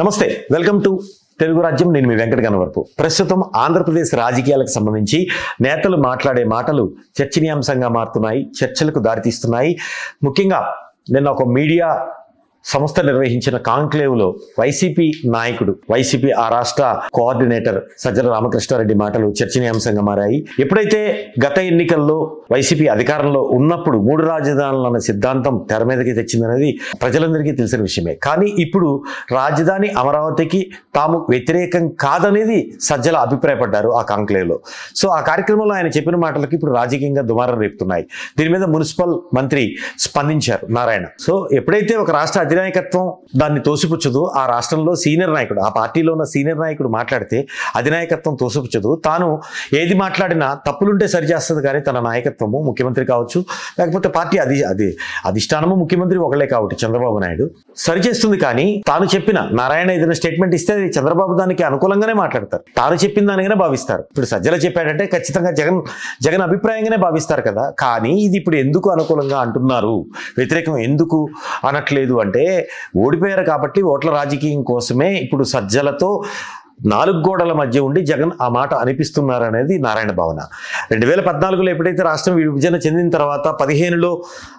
నమస్తే, welcome to Telugu రాజ్యం. నేను మీ వెంకట గణవరపు. ప్రస్తుతం ఆంధ్రప్రదేశ్ రాజకీయాలకు సంబంధించి నేతలు మాట్లాడే మాటలు చర్చనీయాంశంగా మారుతున్నాయి, చర్చలకు దారితీస్తున్నాయి. ముఖ్యంగా నిన్న ఒక మీడియా సంస్థ నిర్వహించిన కాంక్లేవ్లో వైసీపీ నాయకుడు, వైసీపీ ఆ రాష్ట్ర కోఆర్డినేటర్ సజ్జల రామకృష్ణారెడ్డి మాటలు చర్చనీయాంశంగా మారాయి. ఎప్పుడైతే గత ఎన్నికల్లో వైసీపీ అధికారంలో ఉన్నప్పుడు 3 రాజధానులు అన్న సిద్ధాంతం తెర మీదకి తెచ్చిందనేది ప్రజలందరికీ తెలిసిన విషయమే. కానీ ఇప్పుడు రాజధాని అమరావతికి తాము వ్యతిరేకం కాదనేది సజ్జల అభిప్రాయపడ్డారు ఆ కాంక్లేవ్లో. సో ఆ కార్యక్రమంలో ఆయన చెప్పిన మాటలకి ఇప్పుడు రాజకీయంగా దుమారం రేపుతున్నాయి. దీని మీద మున్సిపల్ మంత్రి స్పందించారు, నారాయణ. సో ఎప్పుడైతే ఒక రాష్ట్ర అధినాయకత్వం దాన్ని తోసిపుచ్చదు, ఆ రాష్ట్రంలో సీనియర్ నాయకుడు, ఆ పార్టీలో ఉన్న సీనియర్ నాయకుడు మాట్లాడితే అధినాయకత్వం తోసిపుచ్చదు, తాను ఏది మాట్లాడినా తప్పులుంటే సరిచేస్తుంది. కానీ తన నాయకత్వము, ముఖ్యమంత్రి కావచ్చు లేకపోతే పార్టీ అధిష్టానము, ముఖ్యమంత్రి ఒకళ్ళే కాబట్టి చంద్రబాబు నాయుడు సరిచేస్తుంది. కానీ తాను చెప్పిన, నారాయణ ఏదైనా స్టేట్మెంట్ ఇస్తే చంద్రబాబు దానికి అనుకూలంగానే మాట్లాడతారు, తాను చెప్పిన దానిగానే భావిస్తారు. ఇప్పుడు సజ్జల చెప్పాడంటే ఖచ్చితంగా జగన్ అభిప్రాయంగానే భావిస్తారు కదా. కానీ ఇది ఇప్పుడు ఎందుకు అనుకూలంగా అంటున్నారు, వ్యతిరేకం ఎందుకు అనట్లేదు అంటే ఓడిపోయారు కాబట్టి ఓట్ల రాజకీయం కోసమే ఇప్పుడు సజ్జలతో 4 గోడల మధ్య ఉండి జగన్ ఆ మాట అనిపిస్తున్నారనేది నారాయణ భావన. 2014లో ఎప్పుడైతే రాష్ట్రం విభజన చెందిన తర్వాత 15లో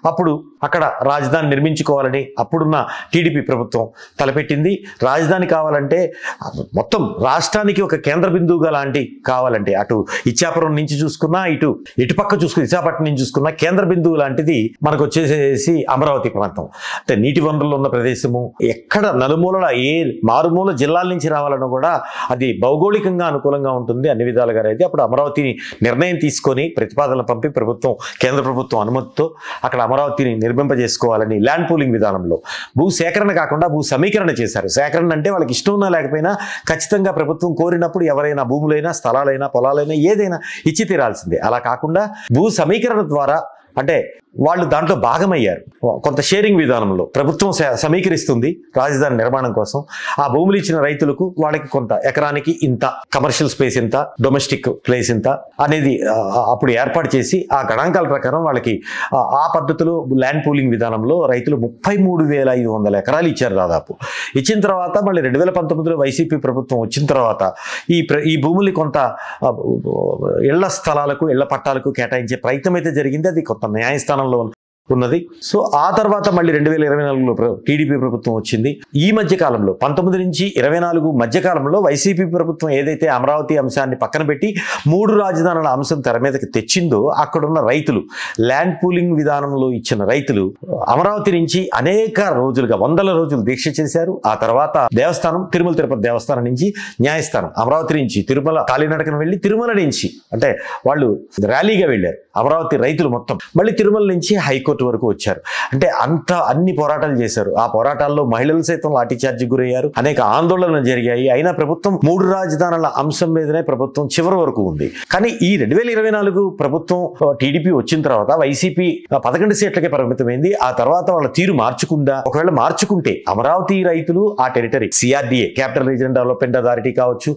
అప్పుడు అక్కడ రాజధాని నిర్మించుకోవాలని అప్పుడున్న టీడీపీ ప్రభుత్వం తలపెట్టింది. రాజధాని కావాలంటే మొత్తం రాష్ట్రానికి ఒక కేంద్ర బిందువుగా లాంటి కావాలంటే అటు ఇచ్చాపురం నుంచి చూసుకున్నా, ఇటుపక్క చూసుకుని విశాఖపట్నం నుంచి చూసుకున్నా కేంద్ర బిందువు లాంటిది మనకు వచ్చేసేసి అమరావతి ప్రాంతం. అంటే నీటి వనరులు ఉన్న ప్రదేశము, ఎక్కడ నలుమూలల ఏ మారుమూల జిల్లాల నుంచి రావాలన్నా కూడా అది భౌగోళికంగా అనుకూలంగా ఉంటుంది అన్ని విధాలుగా. అయితే అప్పుడు అమరావతిని నిర్ణయం తీసుకొని ప్రతిపాదనలు పంపి ప్రభుత్వం, కేంద్ర ప్రభుత్వం అనుమతితో అక్కడ అమరావతిని నిర్మింపజేసుకోవాలని ల్యాండ్ పూలింగ్ విధానంలో భూ సేకరణ కాకుండా భూ సమీకరణ చేశారు. సేకరణ అంటే వాళ్ళకి ఇష్టం ఉన్నా లేకపోయినా ఖచ్చితంగా ప్రభుత్వం కోరినప్పుడు ఎవరైనా భూములైనా, స్థలాలైనా, పొలాలైనా ఏదైనా ఇచ్చి తీరాల్సిందే. అలా కాకుండా భూ సమీకరణ ద్వారా అంటే వాళ్ళు దాంట్లో భాగమయ్యారు. కొంత షేరింగ్ విధానంలో ప్రభుత్వం సమీకరిస్తుంది రాజధాని నిర్మాణం కోసం. ఆ భూములు ఇచ్చిన రైతులకు వాళ్ళకి కొంత ఎకరానికి ఇంత, కమర్షియల్ స్పేస్ ఇంత, డొమెస్టిక్ ప్లేస్ ఇంత అనేది అప్పుడు ఏర్పాటు చేసి ఆ గణాంకాల ప్రకారం వాళ్ళకి ఆ పద్ధతిలో ల్యాండ్ పూలింగ్ విధానంలో రైతులు 33,500 ఎకరాలు ఇచ్చారు దాదాపు. ఇచ్చిన తర్వాత మళ్ళీ 2019లో వైసీపీ ప్రభుత్వం వచ్చిన తర్వాత ఈ భూములు కొంత ఇళ్ల స్థలాలకు, ఇళ్ల పట్టాలకు కేటాయించే ప్రయత్నం అయితే జరిగింది. అది కొంత న్యాయస్థానంలో ఉన్నది. సో ఆ తర్వాత మళ్ళీ 2024లో టీడీపీ ప్రభుత్వం వచ్చింది. ఈ మధ్య కాలంలో 19 నుంచి 24 మధ్య కాలంలో వైసీపీ ప్రభుత్వం ఏదైతే అమరావతి అంశాన్ని పక్కన పెట్టి 3 రాజధానుల అంశం తెర మీదకి తెచ్చిందో అక్కడున్న రైతులు, ల్యాండ్ పూలింగ్ విధానంలో ఇచ్చిన రైతులు అమరావతి నుంచి అనేక రోజులుగా 100 రోజులు దీక్ష చేశారు. ఆ తర్వాత దేవస్థానం, తిరుమల తిరుపతి దేవస్థానం నుంచి న్యాయస్థానం, అమరావతి నుంచి తిరుమల కాలినడకన వెళ్ళి తిరుమల నుంచి అంటే వాళ్ళు ర్యాలీగా వెళ్ళారు అమరావతి రైతులు మొత్తం. మళ్ళీ తిరుమల నుంచి హైకోర్టు వరకు వచ్చారు. అంటే అన్ని పోరాటాలు చేశారు. ఆ పోరాటాల్లో మహిళలు సైతం లాఠీచార్జి గురయ్యారు, అనేక ఆందోళనలు జరిగాయి. అయినా ప్రభుత్వం 3 రాజధానుల అంశం మీదనే ప్రభుత్వం చివరి వరకు ఉంది. కానీ ఈ 2024 ప్రభుత్వం టీడీపీ వచ్చిన తర్వాత వైసీపీ 11 సీట్లకే పరిమితమైంది. ఆ తర్వాత వాళ్ళ తీరు మార్చుకుందా? ఒకవేళ మార్చుకుంటే అమరావతి రైతులు ఆ territory, CRDA capital regional development authority కావచ్చు,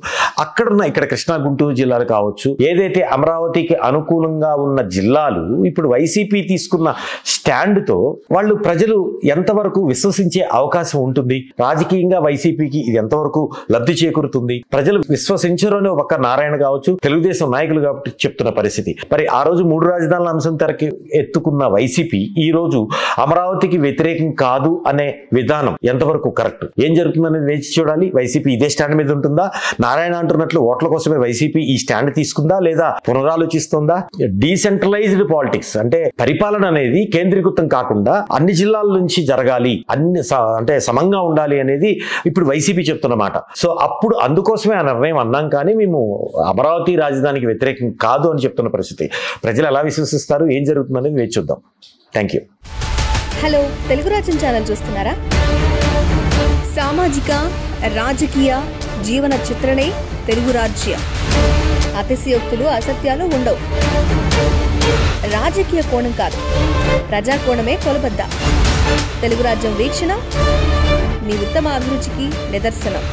ఇక్కడ కృష్ణా గుంటూరు జిల్లాలు కావచ్చు, ఏదైతే అమరావతికి అనుకూలంగా ఉన్న జిల్లాలు ఇప్పుడు వైసీపీ తీసుకున్న స్టాండ్తో వాళ్ళు ప్రజలు ఎంతవరకు విశ్వసించే అవకాశం ఉంటుంది? రాజకీయంగా వైసీపీకి ఇది ఎంతవరకు లబ్ధి చేకూరుతుంది? ప్రజలు విశ్వసించరు అని ఒక నారాయణ కావచ్చు, తెలుగుదేశం నాయకులు కాబట్టి చెప్తున్న పరిస్థితి. మరి ఆ రోజు 3 రాజధానుల అంశం తెరకి ఎత్తుకున్న వైసీపీ ఈ రోజు అమరావతికి వ్యతిరేకం కాదు అనే విధానం ఎంతవరకు కరెక్ట్? ఏం జరుగుతుందనేది వేచి చూడాలి. వైసీపీ ఇదే స్టాండ్ మీద ఉంటుందా? నారాయణ అంటున్నట్లు ఓట్ల కోసమే వైసీపీ ఈ స్టాండ్ తీసుకుందా, లేదా పునరాలోచిస్తుందా? డీసెంట్రలైజ్డ్ పాలిటిక్స్ అంటే పరిపాలన అనేది కేంద్రీకృతం కాకుండా అన్ని జిల్లాల నుంచి జరగాలి, అంటే సమంగా ఉండాలి అనేది ఇప్పుడు వైసీపీ చెప్తున్నమాట. సో అప్పుడు అందుకోసమే ఆ నిర్ణయం అన్నాం. కానీ మేము అమరావతి రాజధానికి వ్యతిరేకం కాదు అని చెప్తున్న పరిస్థితి. ప్రజలు ఎలా విశ్వసిస్తారు, ఏం జరుగుతుందనేది వేచి చూద్దాం. Thank you. హలో, తెలుగు రాజ్యం ఛానల్ చూస్తున్నారా? సామాజిక, రాజకీయ, జీవన చిత్రణే తెలుగు రాజ్యం. అతిశయోక్తులు, అసత్యాలు ఉండవు. రాజకీయ కోణం కాదు, ప్రజా కోణమే కొలబద్ద. తెలుగు రాజ్యం వీక్షణ మీ ఉత్తమ అభిరుచికి నిదర్శనం.